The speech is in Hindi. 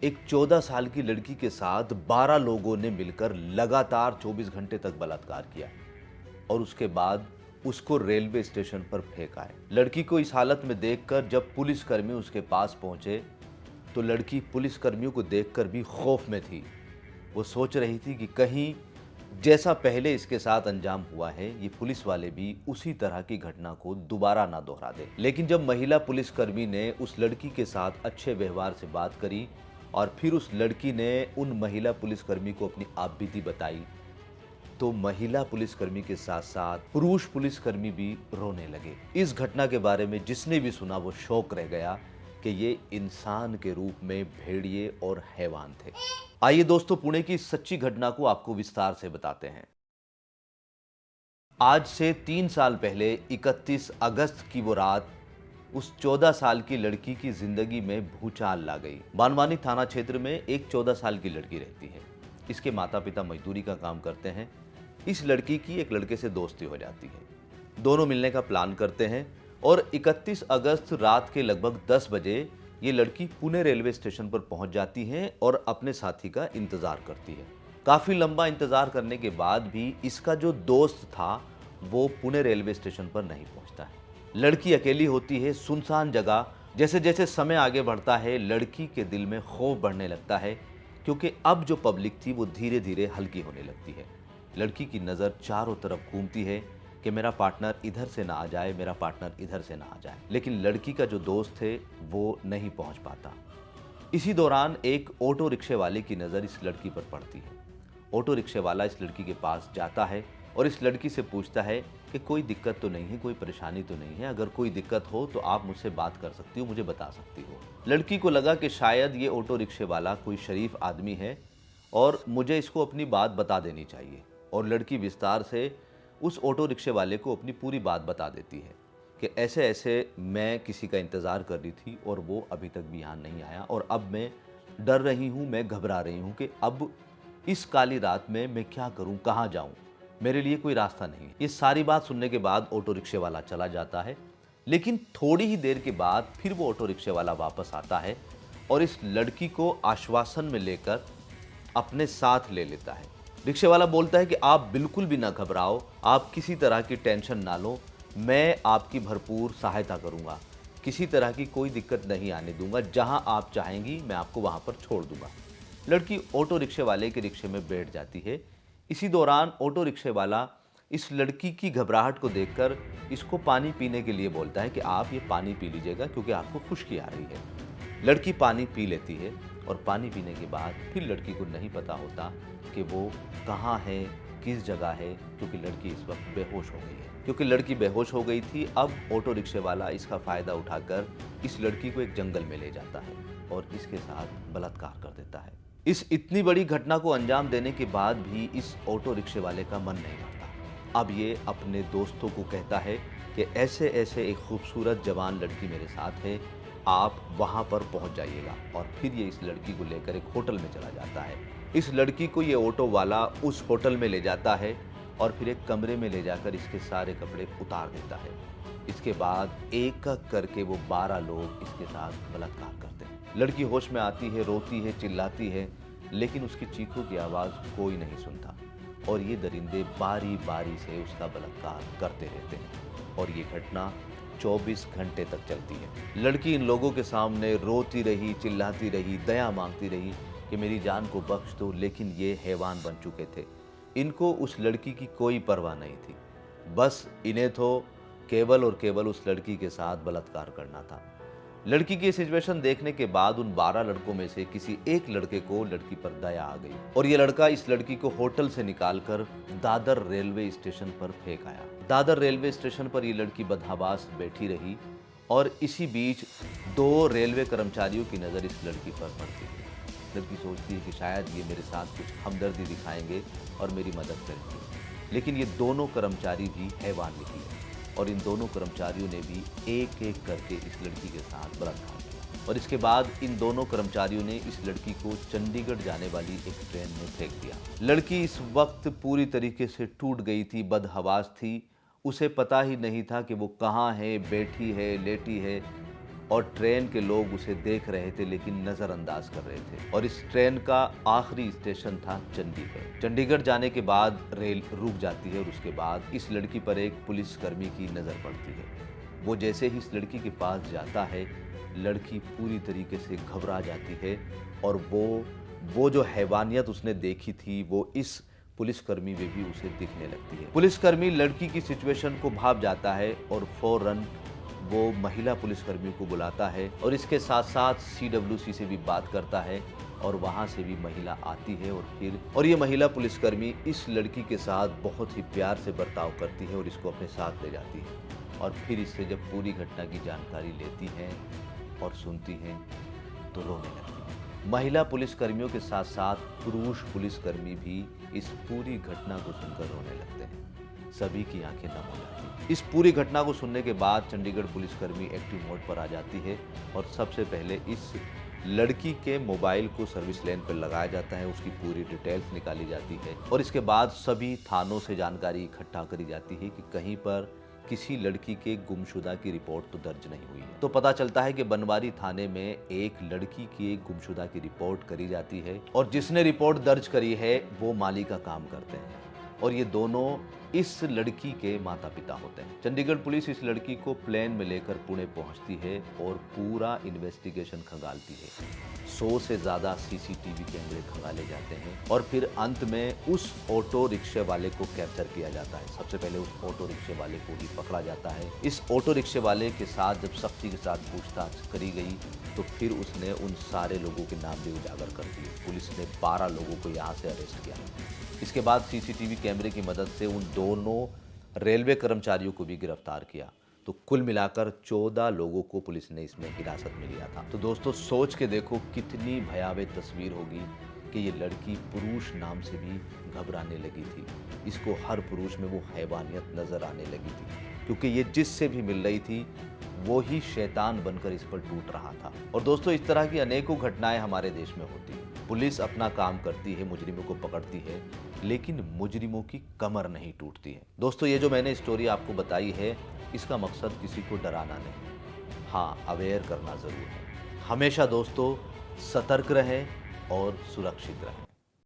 एक 14 साल की लड़की के साथ 12 लोगों ने मिलकर लगातार 24 घंटे तक बलात्कार किया और उसके बाद उसको रेलवे स्टेशन पर फेंका है। लड़की को इस हालत में देखकर जब पुलिसकर्मी उसके पास पहुंचे तो लड़की पुलिसकर्मियों को देखकर भी खौफ में थी। वो सोच रही थी कि कहीं जैसा पहले इसके साथ अंजाम हुआ है, ये पुलिस वाले भी उसी तरह की घटना को दोबारा ना दोहरा दे। लेकिन जब महिला पुलिसकर्मी ने उस लड़की के साथ अच्छे व्यवहार से बात करी और फिर उस लड़की ने उन महिला पुलिसकर्मी को अपनी आपबीती बताई, तो महिला पुलिसकर्मी के साथ साथ पुरुष पुलिसकर्मी भी रोने लगे। इस घटना के बारे में जिसने भी सुना वो शौक रह गया कि ये इंसान के रूप में भेड़िए और हैवान थे। आइए दोस्तों, पुणे की इस सच्ची घटना को आपको विस्तार से बताते हैं। आज से 3 साल पहले 31 अगस्त की वो रात उस 14 साल की लड़की की जिंदगी में भूचाल ला गई। बानवानी थाना क्षेत्र में एक 14 साल की लड़की रहती है। इसके माता पिता मजदूरी का काम करते हैं। इस लड़की की एक लड़के से दोस्ती हो जाती है। दोनों मिलने का प्लान करते हैं और 31 अगस्त रात के लगभग 10 बजे ये लड़की पुणे रेलवे स्टेशन पर पहुंच जाती है और अपने साथी का इंतजार करती है। काफी लंबा इंतजार करने के बाद भी इसका जो दोस्त था वो पुणे रेलवे स्टेशन पर नहीं पहुंचता है। लड़की अकेली होती है, सुनसान जगह। जैसे जैसे समय आगे बढ़ता है लड़की के दिल में खौफ बढ़ने लगता है, क्योंकि अब जो पब्लिक थी वो धीरे धीरे हल्की होने लगती है। लड़की की नज़र चारों तरफ घूमती है कि मेरा पार्टनर इधर से ना आ जाए, मेरा पार्टनर इधर से ना आ जाए। लेकिन लड़की का जो दोस्त है वो नहीं पहुंच पाता। इसी दौरान एक ऑटो रिक्शे वाले की नज़र इस लड़की पर पड़ती है। ऑटो रिक्शे वाला इस लड़की के पास जाता है और इस लड़की से पूछता है कि कोई दिक्कत तो नहीं है, कोई परेशानी तो नहीं है, अगर कोई दिक्कत हो तो आप मुझसे बात कर सकती हो, मुझे बता सकती हो। लड़की को लगा कि शायद ये ऑटो रिक्शे वाला कोई शरीफ आदमी है और मुझे इसको अपनी बात बता देनी चाहिए। और लड़की विस्तार से उस ऑटो रिक्शे वाले को अपनी पूरी बात बता देती है कि ऐसे ऐसे मैं किसी का इंतज़ार कर रही थी और वो अभी तक भी यहाँ नहीं आया और अब मैं डर रही हूँ, मैं घबरा रही हूँ कि अब इस काली रात में मैं क्या करूँ, कहाँ जाऊँ, मेरे लिए कोई रास्ता नहीं है। ये सारी बात सुनने के बाद ऑटो रिक्शे वाला चला जाता है। लेकिन थोड़ी ही देर के बाद फिर वो ऑटो रिक्शे वाला वापस आता है और इस लड़की को आश्वासन में लेकर अपने साथ ले लेता है। रिक्शे वाला बोलता है कि आप बिल्कुल भी ना घबराओ, आप किसी तरह की टेंशन ना लो, मैं आपकी भरपूर सहायता करूंगा, किसी तरह की कोई दिक्कत नहीं आने दूंगा, जहां आप चाहेंगी मैं आपको वहां पर छोड़ दूंगा। लड़की ऑटो रिक्शे वाले के रिक्शे में बैठ जाती है। इसी दौरान ऑटो रिक्शे वाला इस लड़की की घबराहट को देखकर इसको पानी पीने के लिए बोलता है कि आप ये पानी पी लीजिएगा क्योंकि आपको खुश्की आ रही है। लड़की पानी पी लेती है और पानी पीने के बाद फिर लड़की को नहीं पता होता कि वो कहाँ है, किस जगह है, क्योंकि लड़की इस वक्त बेहोश हो गई है। क्योंकि लड़की बेहोश हो गई थी, अब ऑटो रिक्शे वाला इसका फ़ायदा उठाकर इस लड़की को एक जंगल में ले जाता है और इसके साथ बलात्कार कर देता है। इस इतनी बड़ी घटना को अंजाम देने के बाद भी इस ऑटो रिक्शे वाले का मन नहीं भरता। अब ये अपने दोस्तों को कहता है कि ऐसे ऐसे एक खूबसूरत जवान लड़की मेरे साथ है, आप वहाँ पर पहुँच जाइएगा। और फिर ये इस लड़की को लेकर एक होटल में चला जाता है। इस लड़की को ये ऑटो वाला उस होटल में ले जाता है और फिर एक कमरे में ले जाकर इसके सारे कपड़े उतार देता है। इसके बाद एक एक करके वो 12 लोग इसके साथ बलात्कार करते हैं। लड़की होश में आती है, रोती है, चिल्लाती है, लेकिन उसकी चीखों की आवाज़ कोई नहीं सुनता और ये दरिंदे बारी बारी से उसका बलात्कार करते रहते हैं और ये घटना 24 घंटे तक चलती है। लड़की इन लोगों के सामने रोती रही, चिल्लाती रही, दया मांगती रही कि मेरी जान को बख्श दो, लेकिन ये हैवान बन चुके थे। इनको उस लड़की की कोई परवाह नहीं थी, बस इन्हें तो केवल और केवल उस लड़की के साथ बलात्कार करना था। लड़की की सिचुएशन देखने के बाद उन 12 लड़कों में से किसी एक लड़के को लड़की पर दया आ गई और ये लड़का इस लड़की को होटल से निकालकर दादर रेलवे स्टेशन पर फेंक आया। दादर रेलवे स्टेशन पर ये लड़की बदहवास बैठी रही और इसी बीच 2 रेलवे कर्मचारियों की नज़र इस लड़की पर पड़ती है। लड़की सोचती है कि शायद ये मेरे साथ कुछ हमदर्दी दिखाएंगे और मेरी मदद करेंगे, लेकिन ये दोनों कर्मचारी भी हैवान निकले और इन दोनों कर्मचारियों ने भी एक एक करके इस लड़की के साथ बलात्कार किया और इसके बाद इन दोनों कर्मचारियों ने इस लड़की को चंडीगढ़ जाने वाली एक ट्रेन में फेंक दिया। लड़की इस वक्त पूरी तरीके से टूट गई थी, बदहवास थी, उसे पता ही नहीं था कि वो कहाँ है, बैठी है, लेटी है और ट्रेन के लोग उसे देख रहे थे लेकिन नज़रअंदाज कर रहे थे। और इस ट्रेन का आखिरी स्टेशन था चंडीगढ़। चंडीगढ़ जाने के बाद रेल रुक जाती है और उसके बाद इस लड़की पर एक पुलिसकर्मी की नज़र पड़ती है। वो जैसे ही इस लड़की के पास जाता है, लड़की पूरी तरीके से घबरा जाती है और वो जो हैवानियत उसने देखी थी वो इस पुलिसकर्मी में भी उसे दिखने लगती है। पुलिसकर्मी लड़की की सिचुएशन को भाप जाता है और फौरन वो महिला पुलिसकर्मी को बुलाता है और इसके साथ साथ CWC से भी बात करता है और वहाँ से भी महिला आती है और ये महिला पुलिसकर्मी इस लड़की के साथ बहुत ही प्यार से बर्ताव करती है और इसको अपने साथ ले जाती है। और फिर इससे जब पूरी घटना की जानकारी लेती हैं और सुनती हैं तो रोने लगती है। महिला पुलिसकर्मियों के साथ साथ पुरुष पुलिसकर्मी भी इस पूरी घटना को सुनकर रोने लगते हैं। सभी की आंखें नम हो जाती हैं। इस पूरी घटना को सुनने के बाद चंडीगढ़ पुलिसकर्मी एक्टिव मोड पर आ जाती है और सबसे पहले इस लड़की के मोबाइल को सर्विस लेन पर लगाया जाता है, उसकी पूरी डिटेल्स निकाली जाती है और इसके बाद सभी थानों से जानकारी इकट्ठा करी जाती है कि कहीं पर किसी लड़की के गुमशुदा की रिपोर्ट तो दर्ज नहीं हुई है। तो पता चलता है कि बनवारी थाने में एक लड़की की गुमशुदा की रिपोर्ट करी जाती है और जिसने रिपोर्ट दर्ज करी है वो माली का काम करते हैं और ये दोनों इस लड़की के माता पिता होते हैं। चंडीगढ़ पुलिस इस लड़की को प्लेन में लेकर पुणे पहुंचती है और पूरा इन्वेस्टिगेशन खंगालती है। 100 से ज़्यादा CCTV कैमरे खंगाले जाते हैं और फिर अंत में उस ऑटो रिक्शे वाले को कैप्चर किया जाता है। सबसे पहले उस ऑटो रिक्शे वाले को ही पकड़ा जाता है। इस ऑटो रिक्शे वाले के साथ जब सख्ती के साथ पूछताछ करी गई तो फिर उसने उन सारे लोगों के नाम भी उजागर कर दिए। पुलिस ने 12 लोगों को यहाँ से अरेस्ट किया। इसके बाद CCTV कैमरे की मदद से उन दोनों रेलवे कर्मचारियों को भी गिरफ्तार किया। तो कुल मिलाकर 14 लोगों को पुलिस ने इसमें हिरासत में लिया था। तो दोस्तों सोच के देखो कितनी भयावह तस्वीर होगी कि ये लड़की पुरुष नाम से भी घबराने लगी थी। इसको हर पुरुष में वो हैवानियत नजर आने लगी थी क्योंकि ये जिससे भी मिल रही थी वो ही शैतान बनकर इस पर टूट रहा था। और दोस्तों इस तरह की अनेकों घटनाएं हमारे देश में होती हैं। पुलिस अपना काम करती है, मुजरिमों को पकड़ती है, लेकिन मुजरिमों की कमर नहीं टूटती है। दोस्तों ये जो मैंने स्टोरी आपको बताई है इसका मकसद किसी को डराना नहीं, हाँ अवेयर करना ज़रूर है। हमेशा दोस्तों सतर्क रहें और सुरक्षित रहें।